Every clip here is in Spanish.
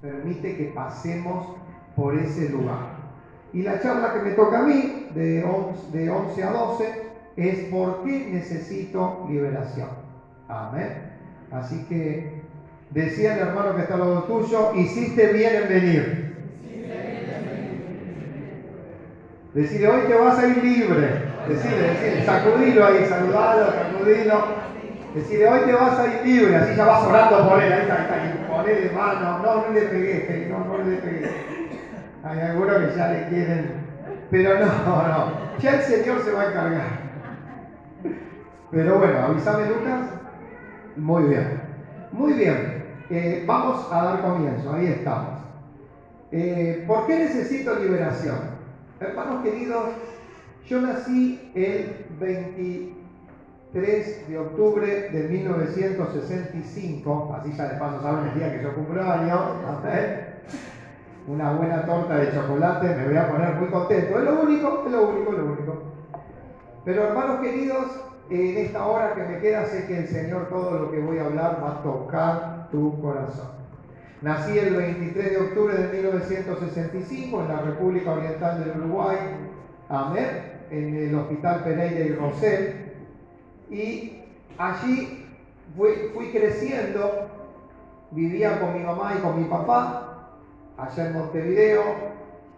permite que pasemos por ese lugar. Y la charla que me toca a mí, de 11 a 12, es ¿por qué necesito liberación? Amén. Así que decía el hermano que está al lado tuyo, hiciste bien en venir. Decirle, hoy te vas a ir libre. Decirle, sacudilo ahí, saludalo, sacudilo. Decirle, hoy te vas a ir libre, así ya vas orando por él, ahí está, ponele mano, no le pegué, no le pegué. Hay algunos que ya le quieren, pero no, ya el Señor se va a encargar. Pero bueno, avísame Lucas. Muy bien, vamos a dar comienzo, ahí estamos. ¿Por qué necesito liberación? Hermanos queridos, yo nací el 23 de octubre de 1965, así ya de paso saben el día que yo cumplo años, una buena torta de chocolate, me voy a poner muy contento, es lo único. Pero hermanos queridos, en esta hora que me queda sé que el Señor todo lo que voy a hablar va a tocar tu corazón. Nací el 23 de octubre de 1965 en la República Oriental del Uruguay, amén, en el Hospital Pereira y Rosell, y allí fui creciendo, vivía con mi mamá y con mi papá, allá en Montevideo.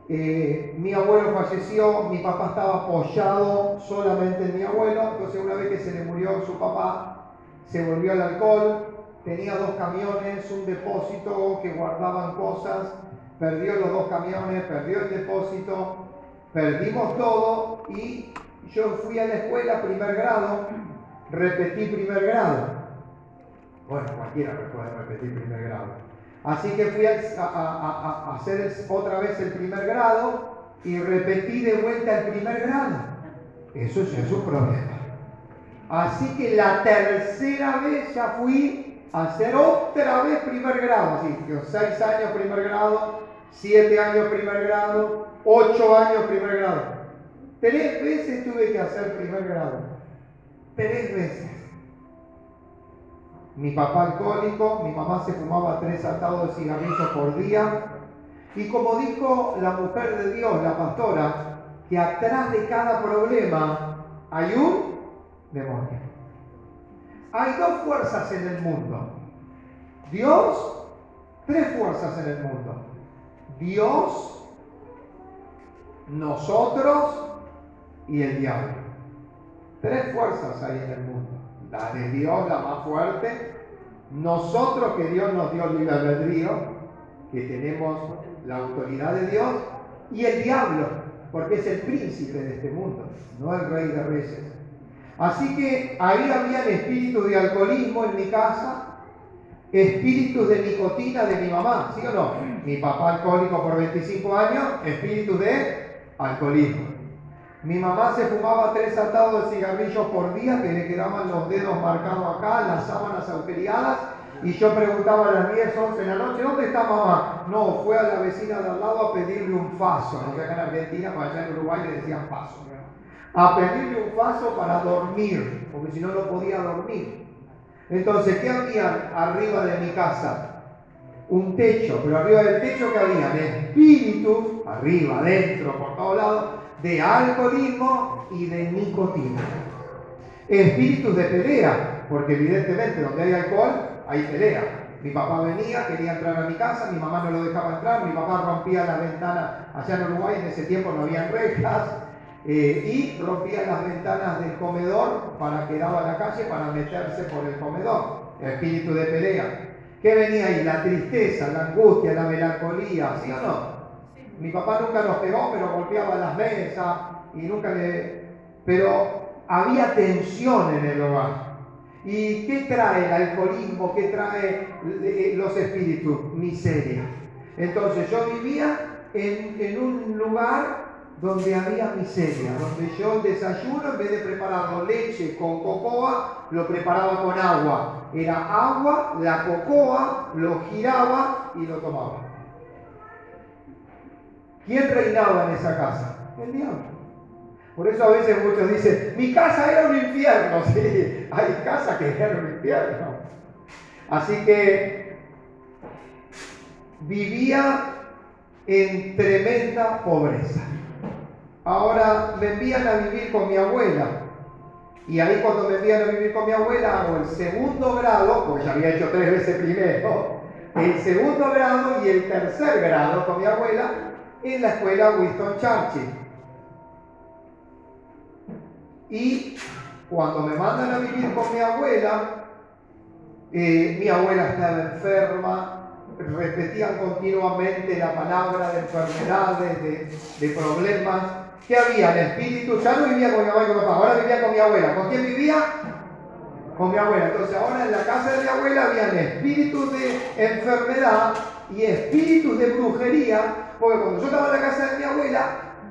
Mi abuelo falleció, mi papá estaba apoyado solamente en mi abuelo, entonces una vez que se le murió su papá, se volvió al alcohol, tenía 2 camiones, un depósito que guardaban cosas, perdió los 2 camiones, perdió el depósito, perdimos todo y yo fui a la escuela primer grado, repetí primer grado. Bueno, cualquiera puede repetir primer grado. Así que fui a hacer otra vez el primer grado y repetí de vuelta el primer grado. Eso es un problema. Así que la tercera vez ya fui a hacer otra vez primer grado. Así que 6 años primer grado, 7 años primer grado, 8 años primer grado. 3 veces tuve que hacer primer grado. 3 veces. Mi papá alcohólico, mi mamá se fumaba 3 atados de cigarrillos por día. Y como dijo la mujer de Dios, la pastora, que atrás de cada problema hay un demonio. Hay 2 fuerzas en el mundo. Dios, 3 fuerzas en el mundo. Dios, nosotros y el diablo. 3 fuerzas hay en el mundo. La de Dios, la más fuerte. Nosotros, que Dios nos dio libre albedrío, que tenemos la autoridad de Dios. Y el diablo, porque es el príncipe de este mundo, no el rey de reyes. Así que ahí había espíritus de alcoholismo en mi casa, espíritus de nicotina de mi mamá, ¿sí o no? Mi papá alcohólico por 25 años, espíritus de alcoholismo. Mi mamá se fumaba 3 atados de cigarrillos por día, que le quedaban los dedos marcados acá, las sábanas agujereadas, y yo preguntaba a las 10, 11 de la noche, ¿dónde está mamá? No, fue a la vecina de al lado a pedirle un faso, no sé, acá en Argentina, para allá en Uruguay le decían faso, ¿no? A pedirle un faso para dormir, porque si no, no podía dormir. Entonces, ¿qué había arriba de mi casa? Un techo, pero arriba del techo que había espíritus, arriba, adentro, por todos lados, de alcoholismo y de nicotina. Espíritus de pelea, porque evidentemente donde hay alcohol, hay pelea. Mi papá venía, quería entrar a mi casa, mi mamá no lo dejaba entrar, mi papá rompía la ventana, allá en Uruguay en ese tiempo no había rejas, y rompía las ventanas del comedor para que daba a la calle para meterse por el comedor. Espíritu de pelea. ¿Qué venía ahí? La tristeza, la angustia, la melancolía, ¿sí o no? Mi papá nunca nos pegó, pero golpeaba las mesas y nunca le... Pero había tensión en el hogar. ¿Y qué trae el alcoholismo? ¿Qué trae los espíritus? Miseria. Entonces yo vivía en un lugar donde había miseria, donde yo el desayuno, en vez de prepararlo leche con cocoa, lo preparaba con agua. Era agua, la cocoa, lo giraba y lo tomaba. ¿Quién reinaba en esa casa? El diablo. Por eso a veces muchos dicen, mi casa era un infierno. Sí, hay casas que eran un infierno. Así que vivía en tremenda pobreza. Ahora me envían a vivir con mi abuela. Y ahí cuando me envían a vivir con mi abuela hago el segundo grado, porque ya había hecho 3 veces primero, el segundo grado y el tercer grado con mi abuela en la escuela Winston Churchill. Y cuando me mandan a vivir con mi abuela estaba enferma, repetían continuamente la palabra de enfermedades, de problemas. ¿Qué había? El espíritu, ya no vivía con mi mamá y con mi papá, ahora vivía con mi abuela. ¿Con quién vivía? Con mi abuela. Entonces ahora en la casa de mi abuela habían espíritus de enfermedad y espíritus de brujería, porque cuando yo estaba en la casa de mi abuela,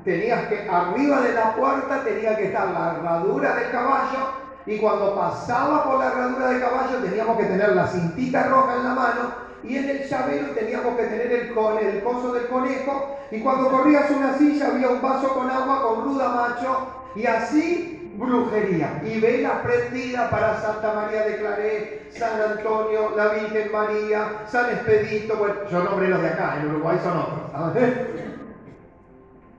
tenías que, arriba de la puerta tenía que estar la herradura del caballo, y cuando pasaba por la herradura del caballo teníamos que tener la cintita roja en la mano, y en el llavero teníamos que tener el coso del conejo, y cuando corrías una silla había un vaso con agua con ruda macho, y así brujería, y velas prendidas para Santa María de Claret, San Antonio, la Virgen María, San Expedito. Bueno, yo nombré los de acá, en Uruguay son otros, ¿sabes?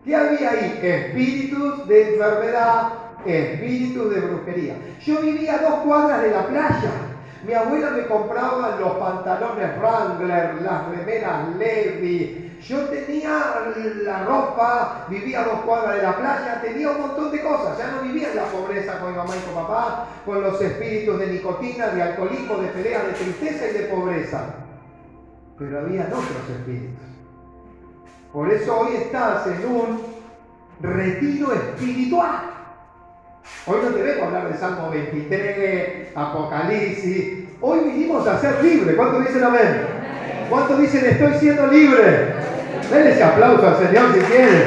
¿Qué había ahí? Espíritus de enfermedad, espíritus de brujería. Yo vivía a 2 cuadras de la playa. Mi abuela me compraba los pantalones Wrangler, las remeras Levi. Yo tenía la ropa, vivía a 2 cuadras de la playa, tenía un montón de cosas. Ya no vivía en la pobreza con mi mamá y con papá, con los espíritus de nicotina, de alcoholismo, de pelea, de tristeza y de pobreza. Pero había otros espíritus. Por eso hoy estás en un retiro espiritual. Hoy no te vengo a hablar de Salmo 23, Apocalipsis. Hoy vinimos a ser libres. ¿Cuántos dicen amén? ¿Cuántos dicen estoy siendo libre? Denle ese aplauso al Señor si quieren.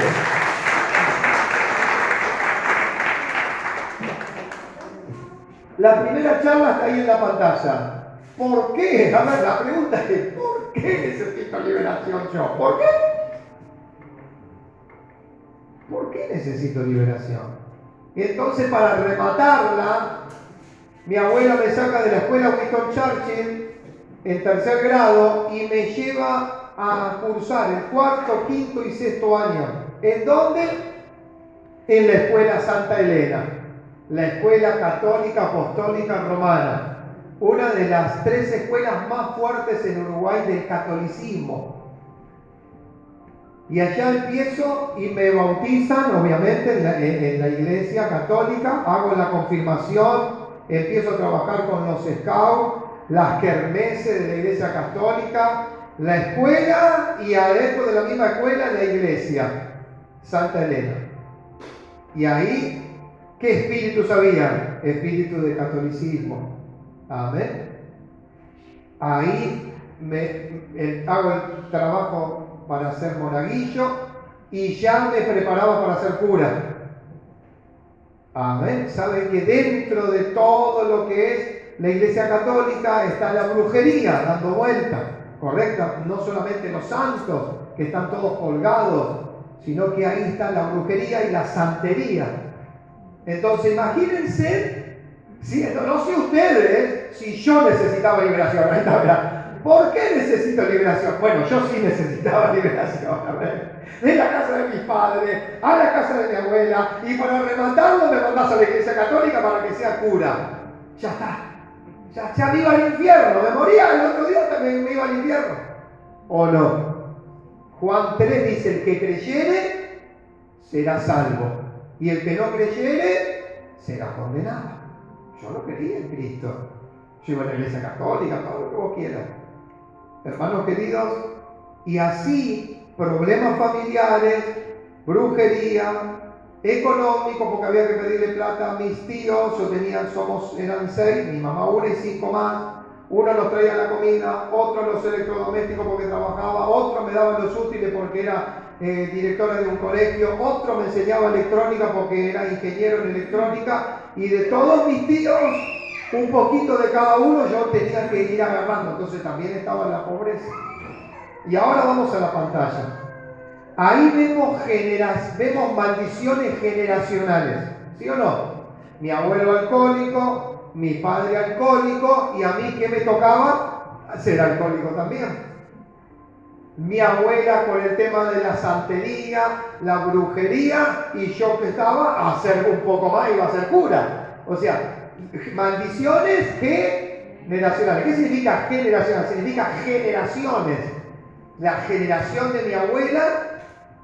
La primera charla está ahí en la pantalla. ¿Por qué? A ver, la pregunta es, ¿por qué necesito liberación yo? ¿Por qué? ¿Por qué necesito liberación? Y entonces, para rematarla, mi abuela me saca de la escuela Winston Churchill en 3er grado y me lleva a cursar el 4º, 5º y 6º año. ¿En dónde? En la escuela Santa Elena, la escuela católica apostólica romana, una de las 3 escuelas más fuertes en Uruguay del catolicismo. Y allá empiezo y me bautizan, obviamente, en la iglesia católica, hago la confirmación, empiezo a trabajar con los scouts, las kermeses de la iglesia católica, la escuela y adentro de la misma escuela la iglesia, Santa Elena. Y ahí, ¿qué espíritus había? Espíritus de catolicismo. Amén. Ahí hago el trabajo para ser monaguillo y ya me preparaba para ser cura. Amén. Saben que dentro de todo lo que es la iglesia católica está la brujería dando vuelta, ¿correcto? No solamente los santos que están todos colgados, sino que ahí está la brujería y la santería. Entonces imagínense, no sé ustedes, si yo necesitaba liberación. ¿Por qué necesito liberación? Bueno, yo sí necesitaba liberación. A ver, de la casa de mis padres a la casa de mi abuela, y para rematarlo me mandás a la iglesia católica para que sea cura. Ya está. Ya me iba al infierno. Me moría el otro día, me iba al infierno. ¿O no? Juan 3 dice, el que creyere será salvo, y el que no creyere será condenado. Yo no creía en Cristo. Yo iba a la iglesia católica, todo lo que vos quieras. Hermanos queridos, y así problemas familiares, brujería, económico, porque había que pedirle plata a mis tíos. Eran 6, mi mamá 1 y 5 más. Uno nos traía la comida, otro los electrodomésticos porque trabajaba, otro me daba los útiles porque era directora de un colegio, otro me enseñaba electrónica porque era ingeniero en electrónica, y de todos mis tíos, un poquito de cada uno yo tenía que ir agarrando. Entonces también estaba en la pobreza. Y ahora vamos a la pantalla. Ahí vemos maldiciones generacionales, ¿sí o no? Mi abuelo alcohólico, mi padre alcohólico, y a mí, ¿qué me tocaba? Ser alcohólico también. Mi abuela con el tema de la santería, la brujería, y yo que estaba a hacer un poco más, iba a ser cura. O sea, maldiciones generacionales. ¿Qué significa generacional? Significa generaciones. La generación de mi abuela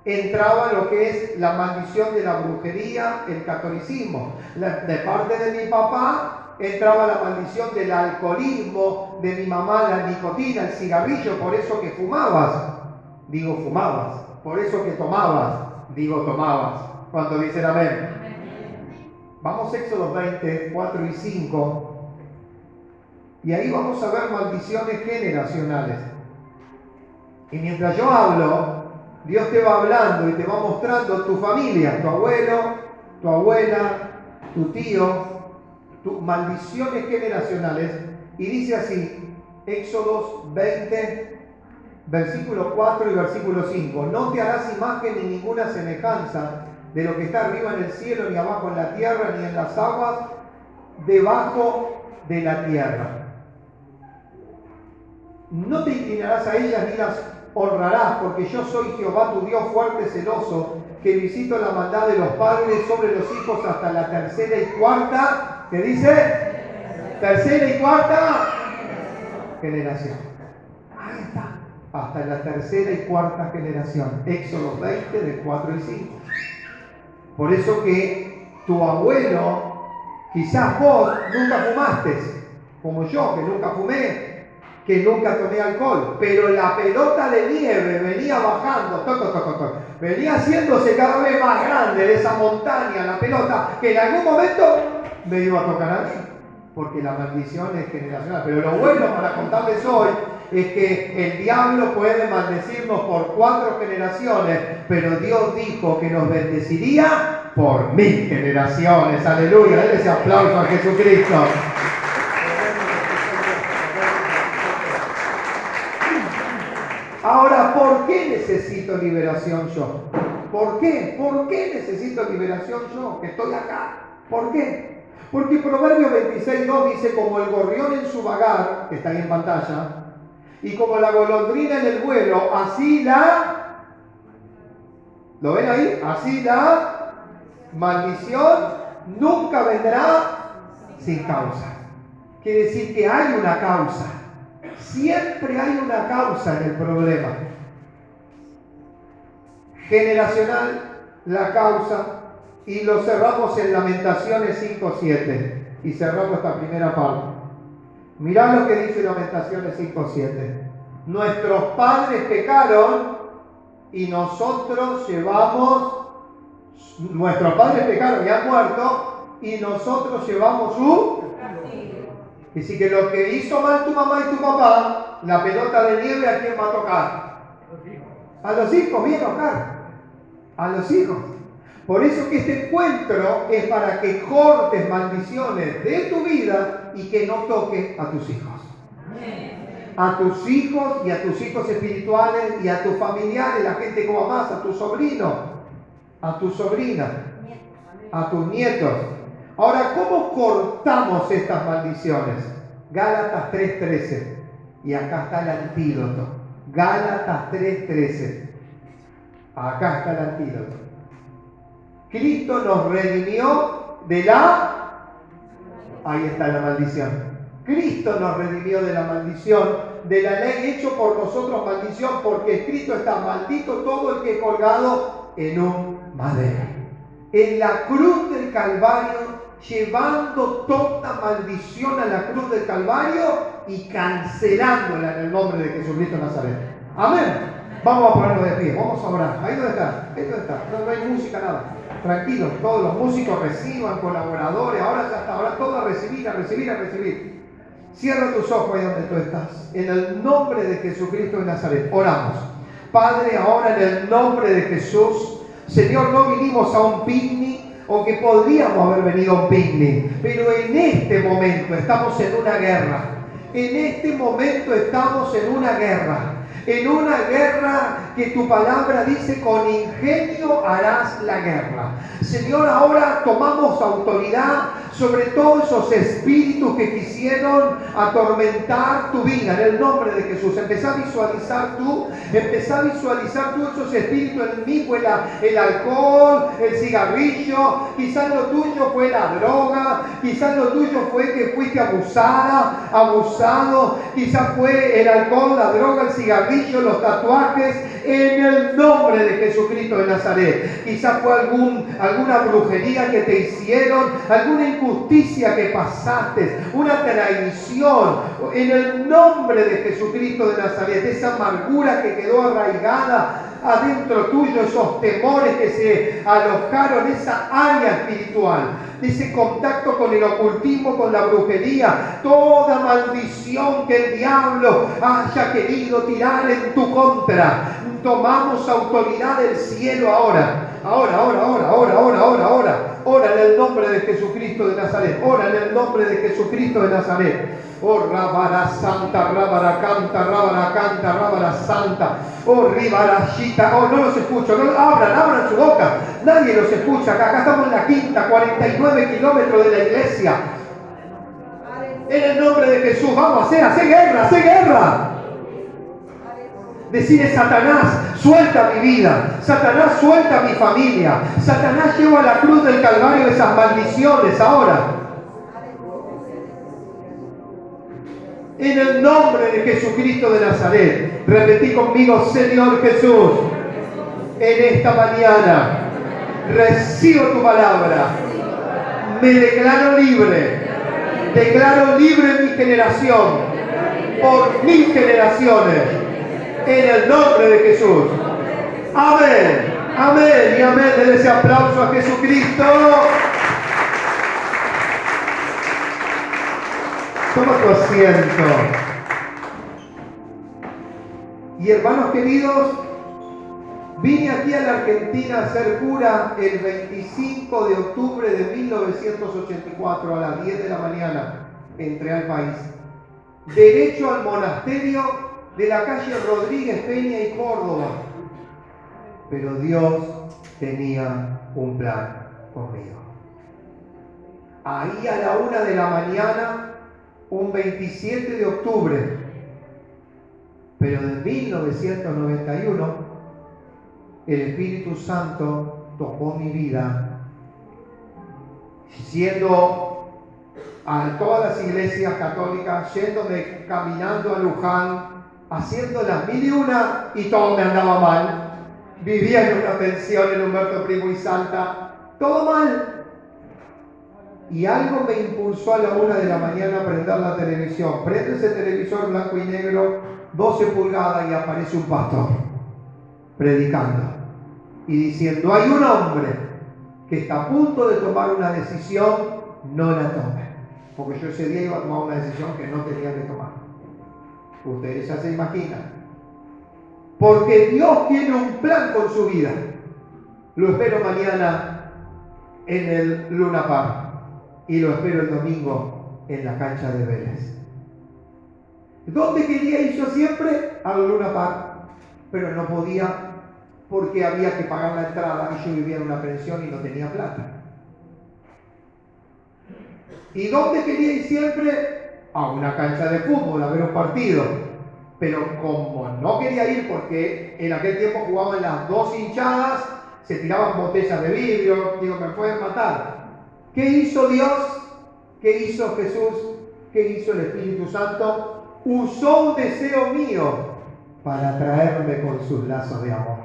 entraba lo que es la maldición de la brujería, el catolicismo. De parte de mi papá entraba la maldición del alcoholismo, de mi mamá la nicotina, el cigarrillo, por eso que fumabas, digo fumabas, por eso que tomabas, digo tomabas. Cuando dicen amén. Vamos a Éxodo 20, 4 y 5, y ahí vamos a ver maldiciones generacionales. Y mientras yo hablo, Dios te va hablando y te va mostrando tu familia, tu abuelo, tu abuela, tu tío, maldiciones generacionales. Y dice así, Éxodo 20, versículo 4 y versículo 5. No te harás imagen ni ninguna semejanza de lo que está arriba en el cielo, ni abajo en la tierra, ni en las aguas debajo de la tierra. No te inclinarás a ellas ni las honrarás, porque yo soy Jehová tu Dios fuerte, celoso, que visito la maldad de los padres sobre los hijos hasta la tercera y cuarta, ¿qué dice? Tercera y cuarta generación. Ahí está. Hasta la tercera y cuarta generación. Éxodo 20, de 4 y 5. Por eso que tu abuelo, quizás vos nunca fumaste, como yo, que nunca fumé, que nunca tomé alcohol, pero la pelota de nieve venía bajando, venía haciéndose cada vez más grande de esa montaña, la pelota, que en algún momento me iba a tocar a mí, porque la maldición es generacional. Pero lo bueno para contarles hoy es que el diablo puede maldecirnos por 4 generaciones, pero Dios dijo que nos bendeciría por 1000 generaciones. Aleluya, denle ese aplauso a Jesucristo. Ahora, ¿por qué necesito liberación yo? ¿Por qué? ¿Por qué necesito liberación yo, que estoy acá? ¿Por qué? Porque Proverbios 26:2 dice, como el gorrión en su vagar, que está ahí en pantalla, y como la golondrina en el vuelo, así la... ¿Lo ven ahí? Así la maldición nunca vendrá sin causa. Quiere decir que hay una causa. Siempre hay una causa en el problema. Generacional, la causa, y lo cerramos en Lamentaciones 5:7. Y cerramos esta primera parte. Mirá lo que dice Lamentaciones 5:7. Nuestros padres pecaron y nosotros llevamos, nuestros padres pecaron y han muerto, y nosotros llevamos su... Es decir, que lo que hizo mal tu mamá y tu papá, la pelota de nieve, ¿a quién va a tocar? A los hijos, viene a tocar. A los hijos. Por eso que este encuentro es para que cortes maldiciones de tu vida y que no toque a tus hijos. A tus hijos y a tus hijos espirituales y a tus familiares, la gente que amas, a tus sobrinos, a tus sobrinas, a tus nietos. Ahora, ¿cómo cortamos estas maldiciones? Gálatas 3:13. Y acá está el antídoto. Gálatas 3:13. Acá está el antídoto. Cristo nos redimió de la... Ahí está la maldición. Cristo nos redimió de la maldición, de la ley hecho por nosotros maldición, porque escrito está, maldito todo el que es colgado en un madero. En la cruz del Calvario, llevando toda maldición a la cruz del Calvario y cancelándola en el nombre de Jesucristo de Nazaret. Amén. Vamos a ponernos de pie, vamos a orar. Ahí donde está, ahí donde está. No hay música, nada. Tranquilos, todos los músicos reciban, colaboradores, ahora ya está, ahora todo a recibir, a recibir, a recibir. Cierra tus ojos ahí donde tú estás. En el nombre de Jesucristo de Nazaret, oramos. Padre, ahora en el nombre de Jesús, Señor, no vinimos a un picnic, o que podríamos haber venido a un picnic, pero en este momento estamos en una guerra. En este momento estamos en una guerra. En una guerra que tu palabra dice, con ingenio harás la guerra. Señor, ahora tomamos autoridad sobre todos esos espíritus que quisieron atormentar tu vida, en el nombre de Jesús. Empezá a visualizar tú esos espíritus. En mí fue el alcohol, el cigarrillo, quizás lo tuyo fue la droga, quizás lo tuyo fue que fuiste abusado, quizás fue el alcohol, la droga, el cigarrillo, los tatuajes, en el nombre de Jesucristo de Nazaret. Quizás fue alguna brujería que te hicieron, alguna injusticia que pasaste, una traición, en el nombre de Jesucristo de Nazaret, esa amargura que quedó arraigada adentro tuyo, esos temores que se alojaron, esa área espiritual, ese contacto con el ocultismo, con la brujería, toda maldición que el diablo haya querido tirar en tu contra. Tomamos autoridad del cielo ahora. Ora en el nombre de Jesucristo de Nazaret. Ora en el nombre de Jesucristo de Nazaret. Oh, Rabara Santa, Rabara Canta, Rabara Canta, Rabara Santa. Oh, Ribarashita. Oh, no los escucho. No, abran su boca. Nadie los escucha. Acá estamos en la quinta, 49 kilómetros de la iglesia. En el nombre de Jesús, vamos a hacer guerra. Decirle: Satanás, suelta mi vida. Satanás, suelta mi familia. Satanás, lleva a la cruz del Calvario esas maldiciones ahora. En el nombre de Jesucristo de Nazaret. Repetí conmigo: Señor Jesús, en esta mañana recibo tu palabra. Me declaro libre. Declaro libre en mi generación. Por 1000 generaciones. En el nombre de Jesús. Amén. Amén y amén. Denle ese aplauso a Jesucristo. Toma tu asiento. Y hermanos queridos, vine aquí a la Argentina a ser cura el 25 de octubre de 1984 a las 10 de la mañana. Entré al país. Derecho al monasterio de la calle Rodríguez Peña y Córdoba. Pero Dios tenía un plan conmigo. Ahí a la 1 de la mañana, un 27 de octubre, pero de 1991, el Espíritu Santo tocó mi vida, siendo a todas las iglesias católicas, yéndome caminando a Luján, haciendo las 1001 y todo me andaba mal. Vivía en una pensión en Humberto Primo y Salta, todo mal. Y algo me impulsó a la 1 de la mañana a prender la televisión. Prendo ese televisor blanco y negro, 12 pulgadas, y aparece un pastor predicando y diciendo: hay un hombre que está a punto de tomar una decisión, no la tome. Porque yo ese día iba a tomar una decisión que no tenía que tomar. Ustedes ya se imaginan. Porque Dios tiene un plan con su vida. Lo espero mañana en el Luna Park. Y lo espero el domingo en la cancha de Vélez. ¿Dónde quería ir yo siempre? Al Luna Park. Pero no podía porque había que pagar la entrada y yo vivía en una pensión y no tenía plata. ¿Y dónde quería ir siempre? A una cancha de fútbol, a ver un partido. Pero como no quería ir porque en aquel tiempo jugaban las dos hinchadas, se tiraban botellas de vidrio, digo, me pueden matar. ¿Qué hizo Dios? ¿Qué hizo Jesús? ¿Qué hizo el Espíritu Santo? Usó un deseo mío para traerme con sus lazos de amor.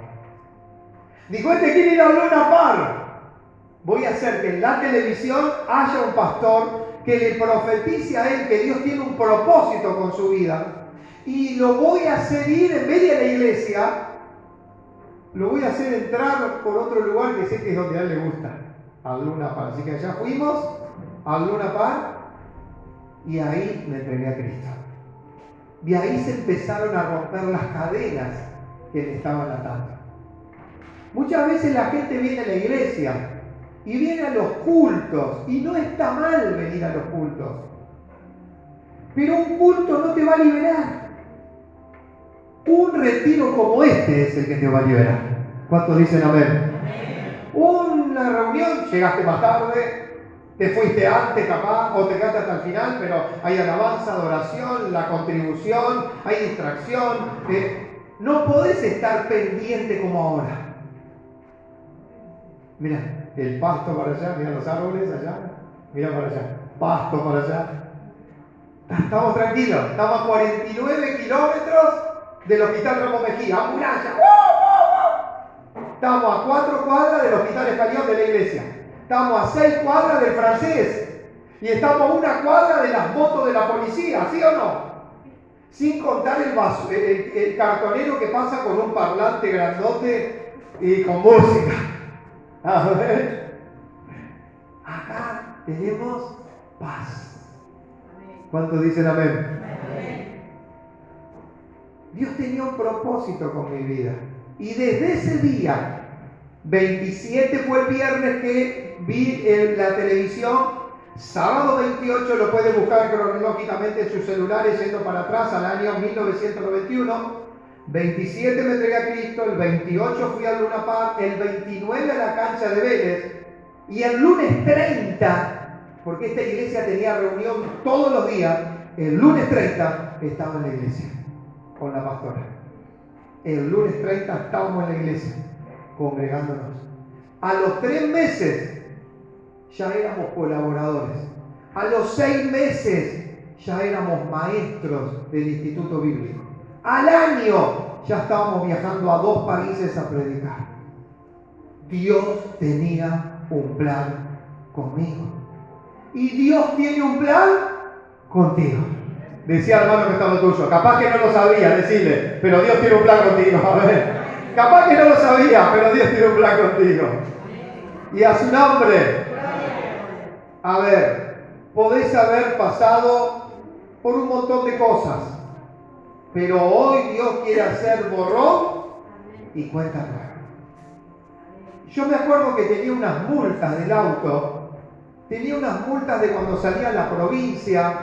Dijo: este quiere ir a Luna Park. Voy a hacer que en la televisión haya un pastor que le profetice a él que Dios tiene un propósito con su vida. Y lo voy a hacer ir, en vez de a la iglesia, lo voy a hacer entrar por otro lugar que sé que es donde a él le gusta, al Luna Park. Así que allá fuimos al Luna Park y ahí me entregué a Cristo. Y ahí se empezaron a romper las cadenas que le estaban atando. Muchas veces la gente viene a la iglesia y viene a los cultos, y no está mal venir a los cultos, pero un culto no te va a liberar. Un retiro como este es el que te va a liberar. ¿Cuántos dicen amén? Una reunión, llegaste más tarde, te fuiste antes capaz, o te quedaste hasta el final, pero hay alabanza, adoración, la contribución, hay distracción. No podés estar pendiente como ahora. Mira, el pasto para allá, mira los árboles allá, mira para allá, pasto para allá. Estamos tranquilos, estamos a 49 kilómetros del Hospital Ramos Mejía, ambulancia. Estamos a 4 cuadras del Hospital Español de la iglesia. Estamos a 6 cuadras del Francés. Y estamos a 1 cuadra de las motos de la policía, ¿sí o no? Sin contar el cartonero que pasa con un parlante grandote y con música. A ver. Acá tenemos paz. ¿Cuántos dicen amén? Dios tenía un propósito con mi vida. Y desde ese día, 27 fue el viernes que vi en la televisión, sábado 28 lo puede buscar cronológicamente en sus celulares yendo para atrás al año 1991. 27 me entregué a Cristo, el 28 fui al Luna Park, el 29 a la cancha de Vélez y el lunes 30, porque esta iglesia tenía reunión todos los días, el lunes 30 estaba en la iglesia con la pastora. El lunes 30 estábamos en la iglesia congregándonos. A los 3 meses ya éramos colaboradores. A los 6 meses ya éramos maestros del Instituto Bíblico. Al año ya estábamos viajando a 2 países a predicar. Dios tenía un plan conmigo. Y Dios tiene un plan contigo. Decía hermano que estaba tuyo. Capaz que no lo sabía, decirle, pero Dios tiene un plan contigo. A ver. Capaz que no lo sabía, pero Dios tiene un plan contigo. Y a su nombre. A ver, podés haber pasado por un montón de cosas, pero hoy Dios quiere hacer borrón y cuenta nueva. Yo me acuerdo que tenía unas multas del auto, tenía unas multas de cuando salía a la provincia,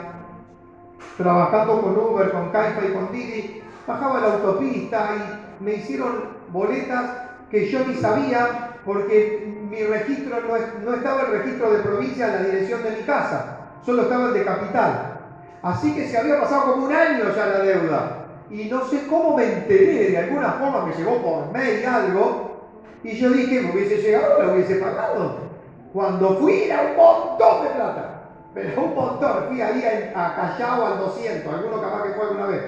trabajando con Uber, con Caifa y con Didi, bajaba la autopista y me hicieron boletas que yo ni sabía porque mi registro no estaba el registro de provincia en la dirección de mi casa, solo estaba el de capital. Así que se había pasado como 1 año ya la deuda. Y no sé cómo me enteré, de alguna forma me llegó por mail algo, y yo dije, me hubiese llegado, lo hubiese pagado. Cuando fui era un montón de plata, pero un montón. Fui ahí a Callao al 200, alguno capaz que fue alguna vez.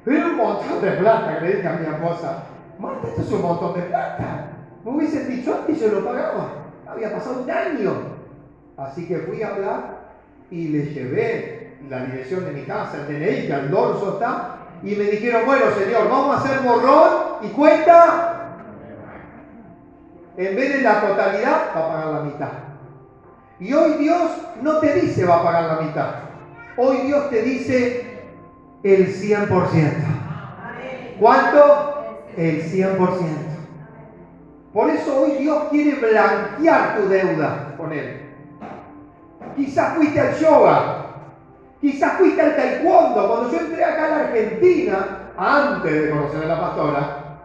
Pero era un montón de plata, que le dije a mi esposa, Marta, esto es un montón de plata. Me hubiesen dicho antes y yo lo pagaba. Había pasado 1 año. Así que fui a hablar y le llevé la dirección de mi casa, el DNI, que al dorso está, y me dijeron, bueno señor, vamos a hacer borrón y cuenta. En vez de la totalidad, va a pagar la mitad. Y hoy Dios no te dice va a pagar la mitad. Hoy Dios te dice el 100%. ¿Cuánto? El 100%. Por eso hoy Dios quiere blanquear tu deuda con Él. Quizás fuiste al yoga, quizás fuiste al taekwondo. Cuando yo entré acá a la Argentina, antes de conocer a la pastora,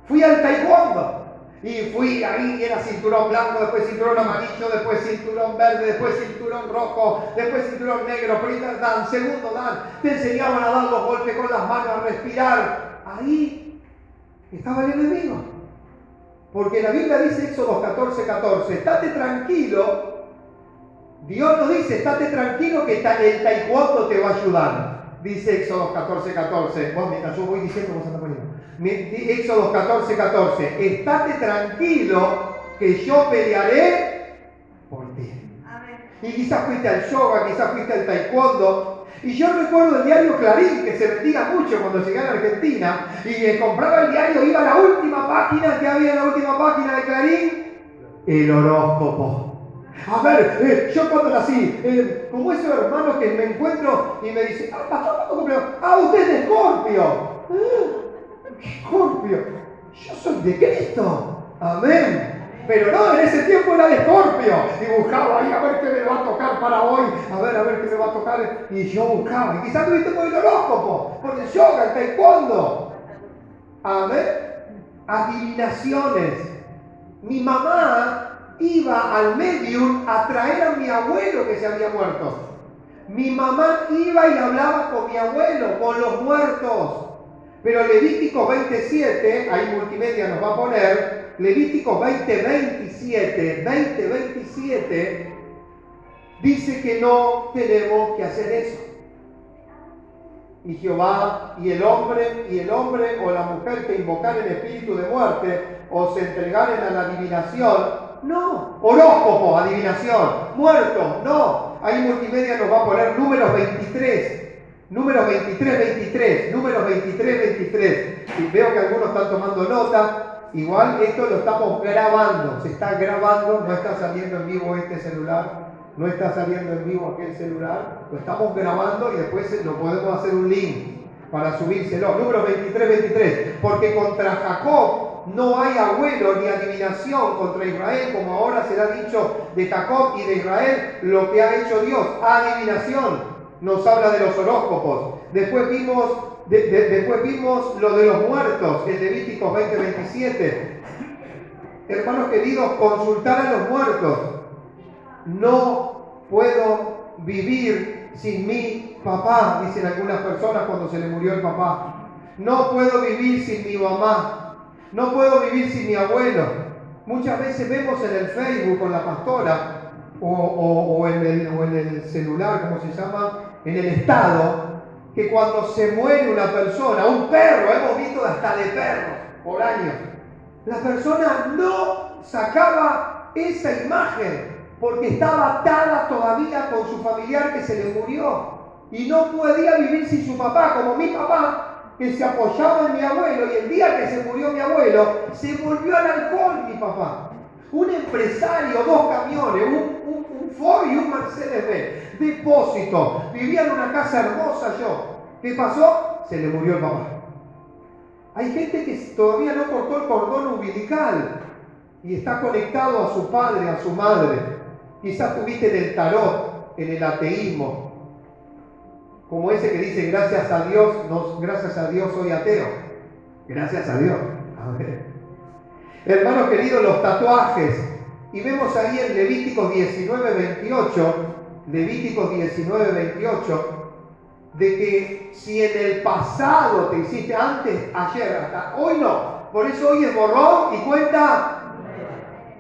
fui al taekwondo. Y fui ahí, era cinturón blanco, después cinturón amarillo, después cinturón verde, después cinturón rojo, después cinturón negro, primer dan, segundo dan. Te enseñaban a dar los golpes con las manos, a respirar. Ahí estaba el enemigo. Porque la Biblia dice, Éxodo 14:14, estate tranquilo. Dios nos dice, estate tranquilo que el taekwondo te va a ayudar. Dice Éxodo 14:14. Bueno, mientras yo voy diciendo cómo se está poniendo. Éxodo 14:14. Estate tranquilo que yo pelearé por ti. Amén. Y quizás fuiste al yoga, quizás fuiste al taekwondo. Y yo recuerdo el diario Clarín, que se vendía mucho cuando llegué a la Argentina. Y compraba el diario, iba a la última página que había en la última página de Clarín. El horóscopo. A ver, yo cuando nací, como esos hermanos que me encuentro y me dicen, pastor, ¿cuándo cumplió? Usted es de Escorpio. Escorpio, yo soy de Cristo. Amén. Pero no, en ese tiempo era de Escorpio. Y buscaba ahí a ver qué me va a tocar para hoy. A ver qué me va a tocar. Y yo buscaba. Y quizás tuviste por el horóscopo, por el yoga, el taekwondo. Amén. Adivinaciones. Mi mamá iba al medium a traer a mi abuelo que se había muerto. Mi mamá iba y hablaba con mi abuelo, con los muertos. Pero Levítico 27, ahí multimedia nos va a poner, Levítico 20:27, dice que no tenemos que hacer eso. Y Jehová y el hombre o la mujer que invocaren espíritu de muerte o se entregaren a la adivinación, no. Horóscopo, adivinación. Muertos, no. Ahí multimedia nos va a poner números 23. Números 23. Y veo que algunos están tomando nota. Igual esto lo estamos grabando. Se está grabando, no está saliendo en vivo este celular. No está saliendo en vivo aquel celular, lo estamos grabando y después lo podemos hacer un link para subírselo. Número 23, porque contra Jacob no hay agüero ni adivinación contra Israel, como ahora será dicho de Jacob y de Israel lo que ha hecho Dios. Adivinación, nos habla de los horóscopos. Después vimos lo de los muertos, en Levíticos 20:27. Hermanos queridos, consultar a los muertos. No puedo vivir sin mi papá, dicen algunas personas cuando se le murió el papá. No puedo vivir sin mi mamá. No puedo vivir sin mi abuelo. Muchas veces vemos en el Facebook con la pastora o en el celular, ¿cómo se llama? En el estado, que cuando se muere una persona, un perro, hemos visto hasta de perros por años, la persona no sacaba esa imagen porque estaba atada todavía con su familiar que se le murió y no podía vivir sin su papá, como mi papá, que se apoyaba en mi abuelo, y el día que se murió mi abuelo, se volvió al alcohol mi papá. Un empresario, 2 camiones, un Ford y un Mercedes-Benz, depósito, vivía en una casa hermosa yo. ¿Qué pasó? Se le murió el papá. Hay gente que todavía no cortó el cordón umbilical y está conectado a su padre, a su madre. Quizás tuviste en el tarot, en el ateísmo, como ese que dice gracias a Dios soy ateo. Gracias a Dios. A ver. Hermanos queridos, los tatuajes. Y vemos ahí en Levíticos 19:28, de que si en el pasado te hiciste antes, ayer, hasta hoy no. Por eso hoy es borrón y cuenta.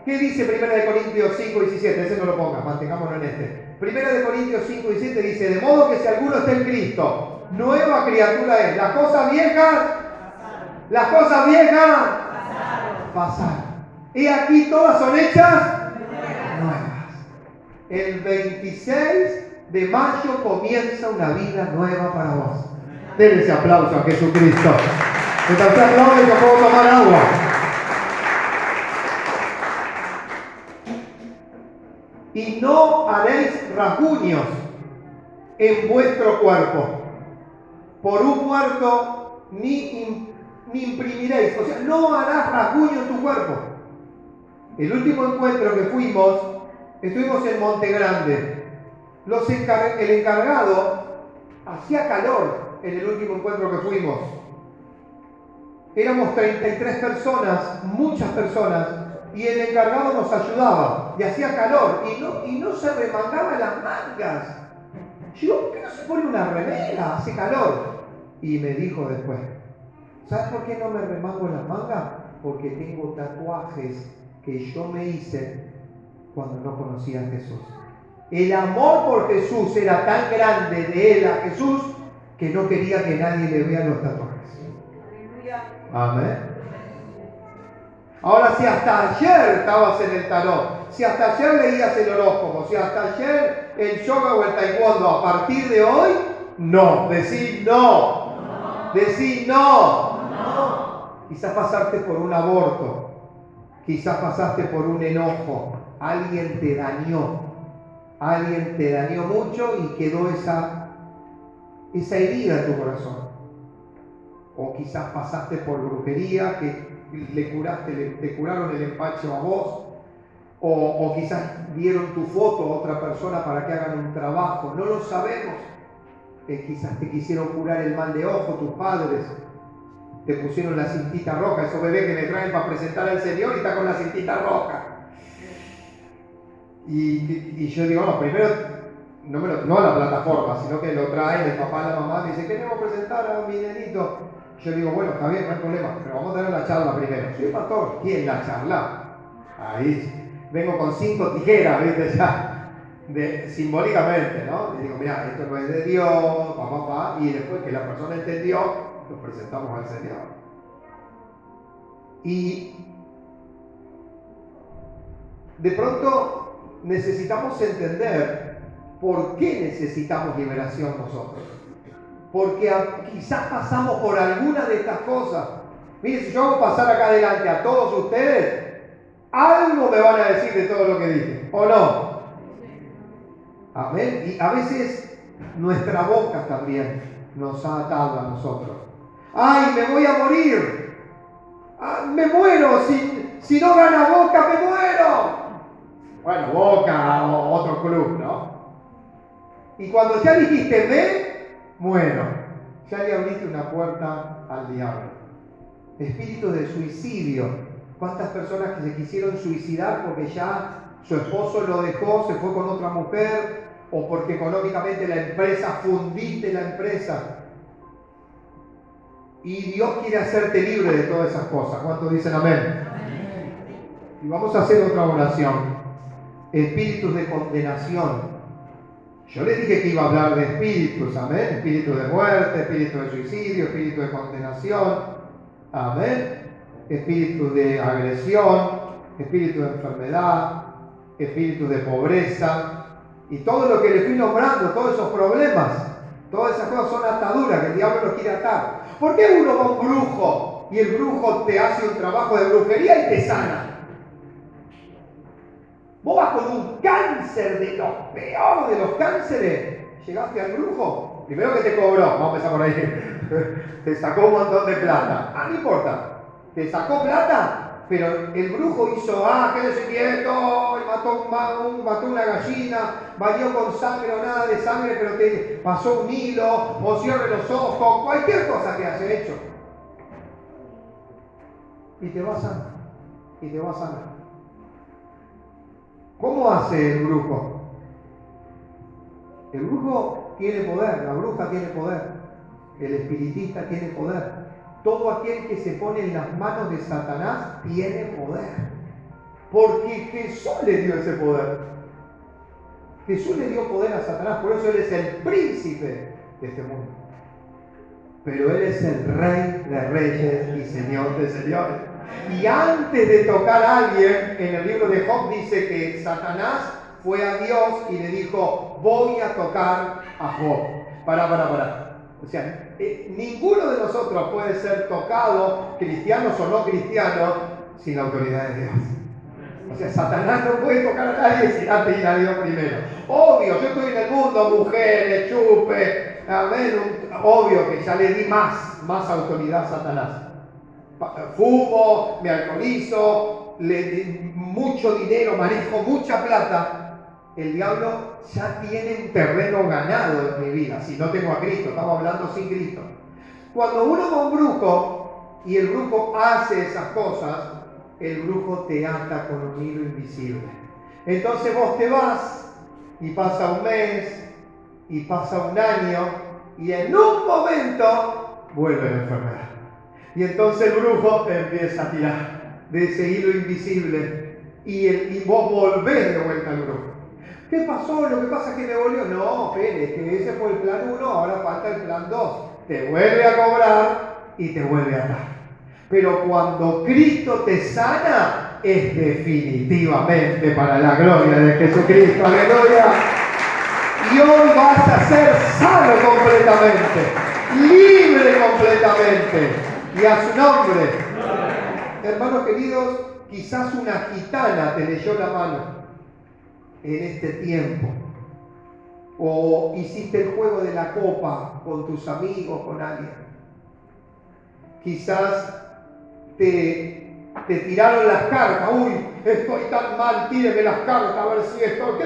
¿Qué dice 1 Corintios 5:17? Ese no lo pongas, mantengámonos en este. 1 Corintios 5:17 dice, de modo que si alguno está en Cristo, nueva criatura es. Las cosas viejas pasaron. Y aquí todas son hechas nuevas. El 26 de mayo comienza una vida nueva para vos. Denle ese aplauso a Jesucristo. Mientras usted aplaude, yo puedo tomar agua. Y no haréis rasguños en vuestro cuerpo. Por un muerto ni imprimiréis. O sea, no harás rasguño en tu cuerpo. El último encuentro que fuimos, estuvimos en Monte Grande. El encargado hacía calor en el último encuentro que fuimos. Éramos 33 personas, muchas personas. Y el encargado nos ayudaba y hacía calor y no se remangaba las mangas. Yo, ¿por qué no se pone una remera? Hace calor. Y me dijo después, ¿sabes por qué no me remango las mangas? Porque tengo tatuajes que yo me hice cuando no conocía a Jesús. El amor por Jesús era tan grande de él a Jesús que no quería que nadie le vea los tatuajes. Amén. Ahora, si hasta ayer estabas en el tarot, si hasta ayer leías el horóscopo, si hasta ayer el yoga o el taekwondo, a partir de hoy, no. Decí no. Decí no. Quizás pasaste por un aborto, quizás pasaste por un enojo, alguien te dañó mucho y quedó esa herida en tu corazón. O quizás pasaste por brujería, que te curaron el empacho a vos, o quizás dieron tu foto a otra persona para que hagan un trabajo, no lo sabemos. Quizás te quisieron curar el mal de ojo tus padres, te pusieron la cintita roja, esos bebés que me traen para presentar al Señor y está con la cintita roja. Y yo digo, no, primero, no a la plataforma, sino que lo traen el papá y la mamá, me dice, queremos presentar a mi nenito. Yo digo, bueno, está bien, no hay problema, pero vamos a tener la charla primero. Soy pastor, ¿quién la charla? Ahí, vengo con 5 tijeras, ¿viste? Ya, simbólicamente, ¿no? Y digo, mira, esto no es de Dios, papá, y después que la persona entendió, lo presentamos al Señor. Y de pronto necesitamos entender por qué necesitamos liberación nosotros. Porque quizás pasamos por alguna de estas cosas. Miren, si yo hago pasar acá adelante a todos ustedes, algo me van a decir de todo lo que dije, ¿o no? Amén. Y a veces nuestra boca también nos ha atado a nosotros. ¡Ay, me voy a morir! ¡Me muero! Si no gana Boca, me muero. Bueno, Boca o otro club, ¿no? Y cuando ya dijiste muero, ya le abriste una puerta al diablo. Espíritus de suicidio. ¿Cuántas personas que se quisieron suicidar porque ya su esposo lo dejó, se fue con otra mujer, o porque económicamente la empresa, fundiste la empresa? Y Dios quiere hacerte libre de todas esas cosas. ¿Cuántos dicen amén? Y vamos a hacer otra oración. Espíritus de condenación. Yo les dije que iba a hablar de espíritus, amén. Espíritu de muerte, espíritu de suicidio, espíritu de condenación, amén. Espíritu de agresión, espíritu de enfermedad, espíritu de pobreza, y todo lo que le fui nombrando, todos esos problemas, todas esas cosas son ataduras que el diablo nos quiere atar. ¿Por qué uno va a un brujo y el brujo te hace un trabajo de brujería y te sana? Vos vas con un cáncer de los peores de los cánceres, llegaste al brujo, primero que te cobró, vamos a empezar por ahí, te sacó un montón de plata, no importa. Te sacó plata, pero el brujo hizo, qué decimiento, y mató una gallina, valió con sangre o nada de sangre, pero te pasó un hilo, o cierre los ojos, cualquier cosa que has hecho. Y te va a sanar, y te va a sanar. ¿Cómo hace el brujo? El brujo tiene poder, la bruja tiene poder, el espiritista tiene poder. Todo aquel que se pone en las manos de Satanás tiene poder. Porque Jesús le dio ese poder. Jesús le dio poder a Satanás, por eso Él es el príncipe de este mundo. Pero Él es el Rey de reyes y Señor de señores. Y antes de tocar a alguien, en el libro de Job dice que Satanás fue a Dios y le dijo, voy a tocar a Job. Para. O sea, ninguno de nosotros puede ser tocado, cristianos o no cristianos, sin la autoridad de Dios. O sea, Satanás no puede tocar a nadie sin antes ir a Dios primero. Obvio, yo estoy en el mundo, mujeres, chupe, amén, obvio que ya le di más autoridad a Satanás. Fumo, me alcoholizo, le di mucho dinero, manejo mucha plata. El diablo ya tiene un terreno ganado en mi vida, si no tengo a Cristo, estamos hablando sin Cristo. Cuando uno va a un brujo y el brujo hace esas cosas, el brujo te ata con un hilo invisible. Entonces vos te vas y pasa un mes y pasa un año y en un momento vuelve la enfermedad. Y entonces el brujo te empieza a tirar de ese hilo invisible y vos volvés de vuelta al brujo. ¿Qué pasó? Lo que pasa es que me volvió. No, espere, que ese fue el plan 1, ahora falta el plan 2. Te vuelve a cobrar y te vuelve a atar. Pero cuando Cristo te sana, es definitivamente para la gloria de Jesucristo. ¡Aleluya! Y hoy vas a ser sano completamente, libre completamente. Y a su nombre. Hermanos queridos, quizás una gitana te leyó la mano en este tiempo, o hiciste el juego de la copa con tus amigos, con alguien. Quizás te tiraron las cartas. Uy, estoy tan mal, tíreme las cartas a ver si esto.